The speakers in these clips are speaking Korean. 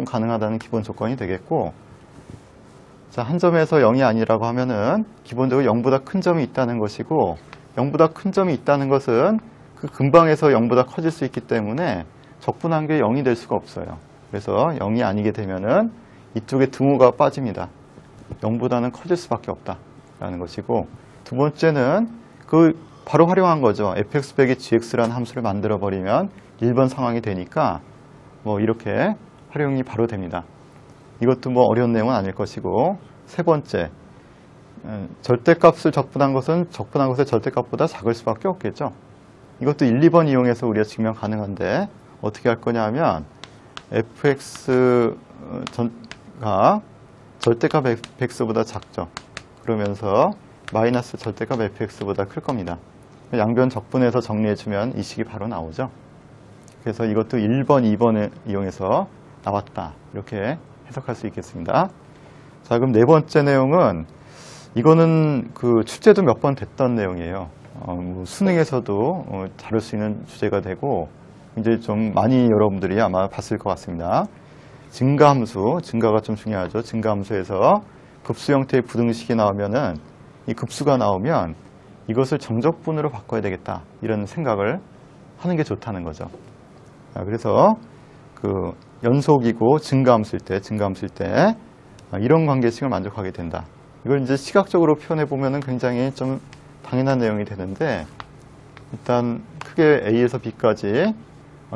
가능하다는 기본 조건이 되겠고, 자, 한 점에서 0이 아니라고 하면은 기본적으로 0보다 큰 점이 있다는 것이고, 0보다 큰 점이 있다는 것은 그 근방에서 0보다 커질 수 있기 때문에 적분한 게 0이 될 수가 없어요. 그래서 0이 아니게 되면은 이쪽에 등호가 빠집니다. 0보다는 커질 수밖에 없다라는 것이고, 두 번째는 그 바로 활용한 거죠. fx 빼기 gx라는 함수를 만들어 버리면 1번 상황이 되니까 뭐 이렇게 활용이 바로 됩니다. 이것도 뭐 어려운 내용은 아닐 것이고, 세 번째, 절대값을 적분한 것은 적분한 것의 절대값보다 작을 수밖에 없겠죠. 이것도 1, 2번 이용해서 우리가 증명 가능한데 어떻게 할 거냐 하면 fx가 절대값 fx보다 작죠. 그러면서 마이너스 절대값 fx보다 클 겁니다. 양변 적분해서 정리해주면 이 식이 바로 나오죠. 그래서 이것도 1번, 2번을 이용해서 나왔다. 이렇게 해석할 수 있겠습니다. 자, 그럼 네 번째 내용은, 이거는 그 출제도 몇 번 됐던 내용이에요. 뭐 수능에서도 다룰 수 있는 주제가 되고, 이제 좀 많이 여러분들이 아마 봤을 것 같습니다. 증가함수, 증가가 좀 중요하죠. 증가함수에서 급수 형태의 부등식이 나오면은, 이 급수가 나오면 이것을 정적분으로 바꿔야 되겠다. 이런 생각을 하는 게 좋다는 거죠. 그래서 그 연속이고 증가함수일 때 이런 관계식을 만족하게 된다. 이걸 이제 시각적으로 표현해 보면은 굉장히 좀 당연한 내용이 되는데, 일단 크게 A에서 B까지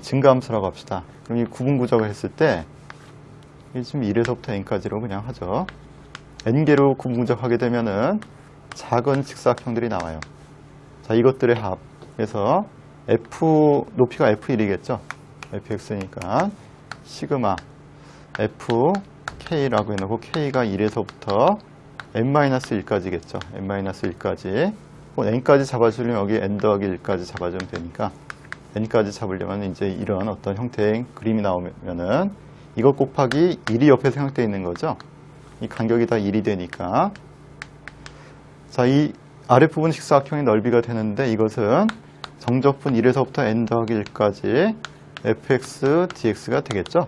증가함수라고 합시다. 그럼 이 구분구적을 했을 때 지금 1에서부터 n까지로 그냥 하죠. n개로 구분구적하게 되면은 작은 직사각형들이 나와요. 자, 이것들의 합. 그래서 f 높이가 f1이겠죠. fx니까 시그마 fk라고 해놓고 k가 1에서부터 n-1까지겠죠. n-1까지. n까지 잡아주려면 여기 n 더하기 1까지 잡아주면 되니까, n까지 잡으려면 이제 이런 어떤 형태의 그림이 나오면은 이것 곱하기 1이 옆에 생각되어 있는 거죠. 이 간격이 다 1이 되니까. 자, 이 아랫부분 직사각형의 넓이가 되는데, 이것은 정적분 1에서부터 n 더하기 1까지 fx dx가 되겠죠.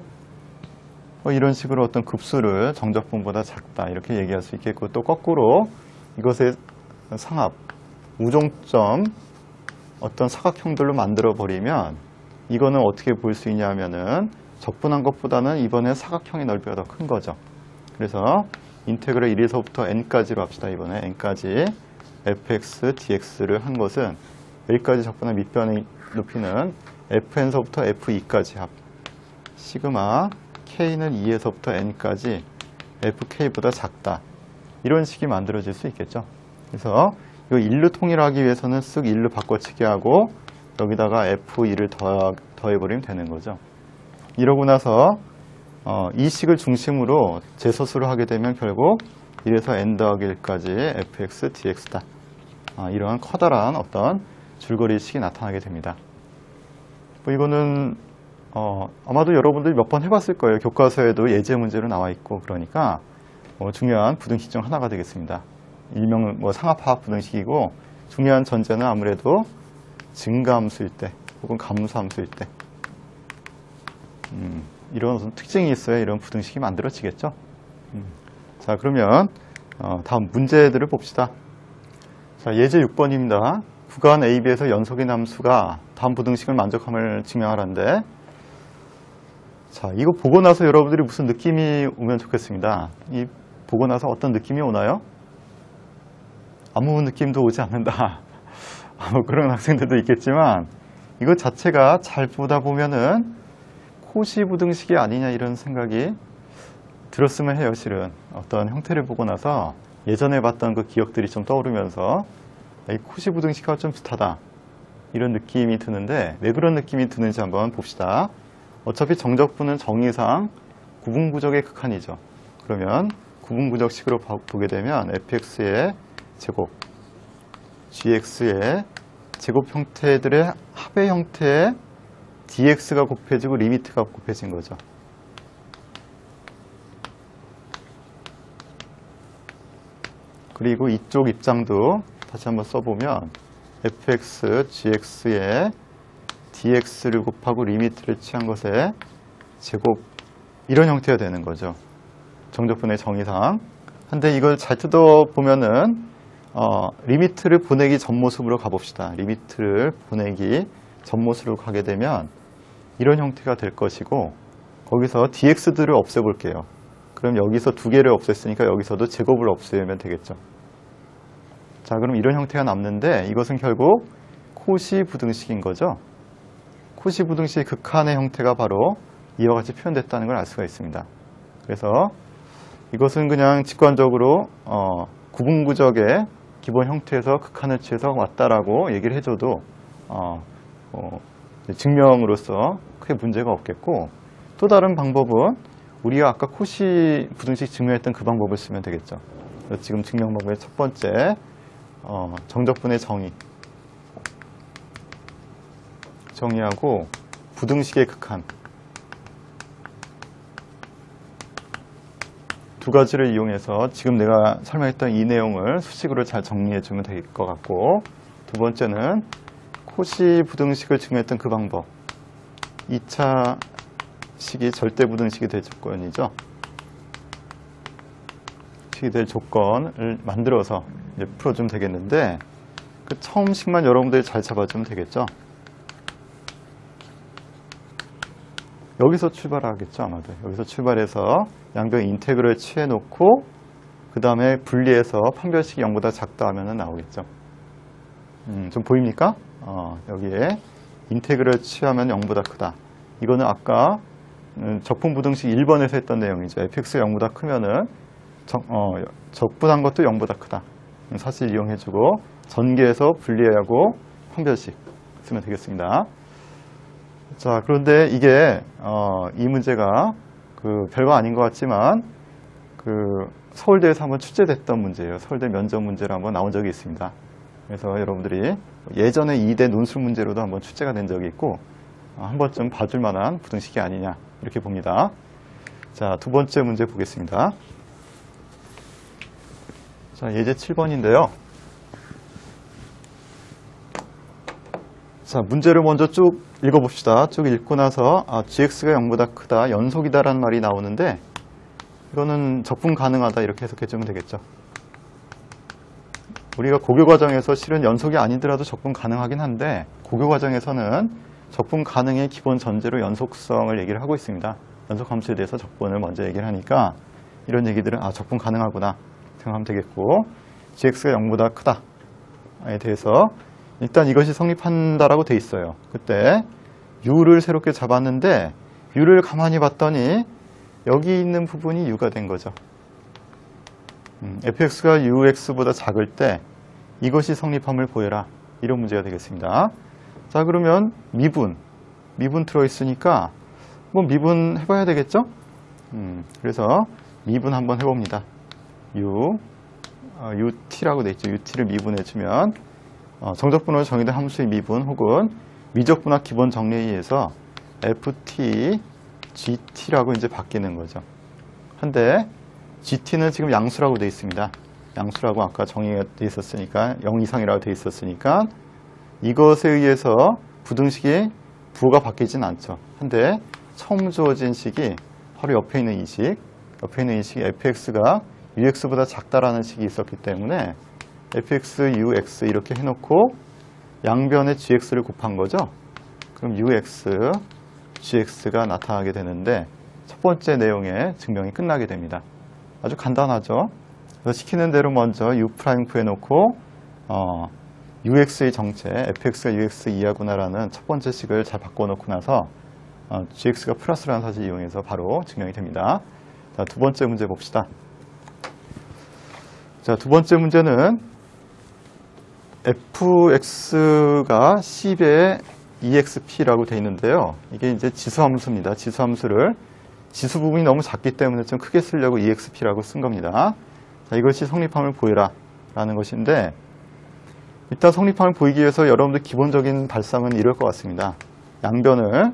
이런 식으로 어떤 급수를 정적분보다 작다 이렇게 얘기할 수 있겠고, 또 거꾸로 이것의 상합, 우종점 어떤 사각형들로 만들어 버리면 이거는 어떻게 볼 수 있냐면은 적분한 것보다는 이번에 사각형의 넓이가 더 큰 거죠. 그래서 인테그럴 1에서부터 n까지로 합시다. 이번에 n까지 fx dx를 한 것은 여기까지 적분한 밑변의 높이는 fn서부터 f2까지 합 시그마 k는 2에서부터 n까지 fk보다 작다. 이런 식이 만들어질 수 있겠죠. 그래서 이거 1로 통일하기 위해서는 쓱 1로 바꿔치기 하고 여기다가 f2를 더해버리면 되는 거죠. 이러고 나서 이 식을 중심으로 재서술을 하게 되면 결국 1에서 n 더하기 1까지 fx dx다. 이러한 커다란 어떤 줄거리식이 나타나게 됩니다. 뭐 이거는 아마도 여러분들이 몇 번 해봤을 거예요. 교과서에도 예제 문제로 나와 있고, 그러니까 중요한 부등식 중 하나가 되겠습니다. 일명 상합화학 부등식이고, 중요한 전제는 아무래도 증가함수일 때 혹은 감수함수일 때 이런 어떤 특징이 있어야 이런 부등식이 만들어지겠죠. 자, 그러면 다음 문제들을 봅시다. 자, 예제 6번입니다. 구간 AB에서 연속인 함수가 다음 부등식을 만족함을 증명하라는데, 자, 이거 보고 나서 여러분들이 무슨 느낌이 오면 좋겠습니다. 이 보고 나서 어떤 느낌이 오나요? 아무 느낌도 오지 않는다. 그런 학생들도 있겠지만, 이것 자체가 잘 보다 보면은 코시 부등식이 아니냐 이런 생각이 들었으면 해요. 실은 어떤 형태를 보고 나서 예전에 봤던 그 기억들이 좀 떠오르면서 이 코시 부등식과 좀 비슷하다 이런 느낌이 드는데, 왜 그런 느낌이 드는지 한번 봅시다. 어차피 정적분은 정의상 구분구적의 극한이죠. 그러면 구분구적식으로 보게 되면 fx의 제곱, gx의 제곱 형태들의 합의 형태에 dx가 곱해지고 리미트가 곱해진 거죠. 그리고 이쪽 입장도 다시 한번 써보면 fx, gx의 dx를 곱하고 리미트를 취한 것에 제곱 이런 형태가 되는 거죠. 정적분의 정의상. 근데 이걸 잘 뜯어보면은 리미트를 보내기 전 모습으로 가봅시다. 리미트를 보내기 전 모습으로 가게 되면 이런 형태가 될 것이고, 거기서 dx들을 없애볼게요. 그럼 여기서 두 개를 없앴으니까 여기서도 제곱을 없애면 되겠죠. 자, 그럼 이런 형태가 남는데 이것은 결국 코시 부등식인 거죠. 코시 부등식의 극한의 형태가 바로 이와 같이 표현됐다는 걸 알 수가 있습니다. 그래서 이것은 그냥 직관적으로 구분구적의 기본 형태에서 극한을 취해서 왔다라고 얘기를 해줘도 증명으로서 크게 문제가 없겠고, 또 다른 방법은 우리가 아까 코시 부등식 증명했던 그 방법을 쓰면 되겠죠. 그래서 지금 증명 방법의 첫 번째 정적분의 정의하고 부등식의 극한 두 가지를 이용해서 지금 내가 설명했던 이 내용을 수식으로 잘 정리해 주면 될 것 같고, 두 번째는 코시 부등식을 증명했던 그 방법, 2차 식이 절대 부등식이 될 조건이죠. 식이 될 조건을 만들어서 이제 풀어주면 되겠는데, 그 처음 식만 여러분들이 잘 잡아주면 되겠죠. 여기서 출발하겠죠, 아마도. 여기서 출발해서 양변 인테그럴 취해놓고 그 다음에 분리해서 판별식이 0보다 작다 하면 나오겠죠. 좀 보입니까? 여기에 인테그럴 취하면 0보다 크다. 이거는 아까 적분부등식 1번에서 했던 내용이죠. fx가 0보다 크면은 적분한 것도 0보다 크다. 사실 이용해주고 전개해서 분리하고 판별식 쓰면 되겠습니다. 자, 그런데 이게 이 문제가 별거 아닌 것 같지만 서울대에서 한번 출제됐던 문제예요. 서울대 면접 문제로 한번 나온 적이 있습니다. 그래서 여러분들이 예전에 2대 논술 문제로도 한번 출제가 된 적이 있고 한 번쯤 봐줄 만한 부등식이 아니냐 이렇게 봅니다. 자, 두 번째 문제 보겠습니다. 자, 예제 7번인데요. 자, 문제를 먼저 쭉 읽어봅시다. 쭉 읽고 나서 gx가 0보다 크다, 연속이다라는 말이 나오는데 이거는 적분 가능하다 이렇게 해석해주면 되겠죠. 우리가 고교 과정에서 실은 연속이 아니더라도 적분 가능하긴 한데 고교 과정에서는 적분 가능의 기본 전제로 연속성을 얘기를 하고 있습니다. 연속 함수에 대해서 적분을 먼저 얘기를 하니까 이런 얘기들은 적분 가능하구나 생각하면 되겠고, gx가 0보다 크다에 대해서 일단 이것이 성립한다라고 돼 있어요. 그때 u를 새롭게 잡았는데 u를 가만히 봤더니 여기 있는 부분이 u가 된 거죠. fx가 ux보다 작을 때 이것이 성립함을 보여라. 이런 문제가 되겠습니다. 자, 그러면 미분 들어있으니까 뭐 미분 해봐야 되겠죠? 그래서 미분 한번 해봅니다. ut라고 돼 있죠. ut를 미분해주면 정적분으로 정의된 함수의 미분 혹은 미적분학 기본 정리에 의해서 ft, gt라고 이제 바뀌는 거죠. 한데 gt는 지금 양수라고 되어 있습니다. 양수라고 아까 정의가 되어 있었으니까 0 이상이라고 되어 있었으니까 이것에 의해서 부등식이 부호가 바뀌진 않죠. 한데 처음 주어진 식이 바로 옆에 있는 이 식이 fx가 ux보다 작다라는 식이 있었기 때문에 fx, ux 이렇게 해놓고 양변에 gx를 곱한 거죠. 그럼 ux, gx가 나타나게 되는데 첫 번째 내용의 증명이 끝나게 됩니다. 아주 간단하죠. 그래서 시키는 대로 먼저 u' 구해놓고 ux의 정체, fx가 ux 이하구나라는 첫 번째 식을 잘 바꿔놓고 나서 gx가 플러스라는 사실을 이용해서 바로 증명이 됩니다. 자, 두 번째 문제 봅시다. 자, 두 번째 문제는 fx가 10의 exp라고 되어 있는데요. 이게 이제 지수함수입니다. 지수함수를 지수 부분이 너무 작기 때문에 좀 크게 쓰려고 exp라고 쓴 겁니다. 자, 이것이 성립함을 보여라 라는 것인데, 일단 성립함을 보이기 위해서 여러분들 기본적인 발상은 이럴 것 같습니다. 양변을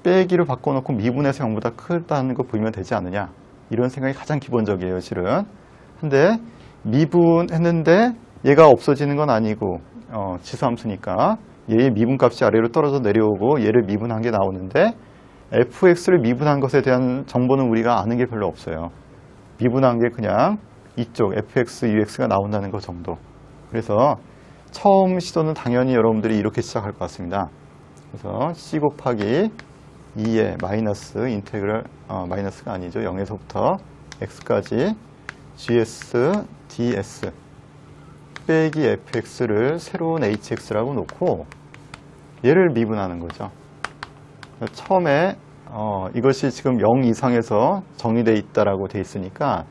빼기로 바꿔놓고 미분해서 0보다 크다는 거 보이면 되지 않느냐, 이런 생각이 가장 기본적이에요, 실은. 근데 미분했는데 얘가 없어지는 건 아니고 지수함수니까 얘의 미분값이 아래로 떨어져 내려오고 얘를 미분한 게 나오는데 fx를 미분한 것에 대한 정보는 우리가 아는 게 별로 없어요. 미분한 게 그냥 이쪽 fx, ux가 나온다는 것 정도. 그래서 처음 시도는 당연히 여러분들이 이렇게 시작할 것 같습니다. 그래서 c 곱하기 2의 마이너스 인테그럴, 마이너스가 아니죠. 0에서부터 x까지 gs ds 빼기 fx를 새로운 hx라고 놓고 얘를 미분하는 거죠. 처음에 이것이 지금 0 이상에서 정의되어 있다라고 되어 있으니까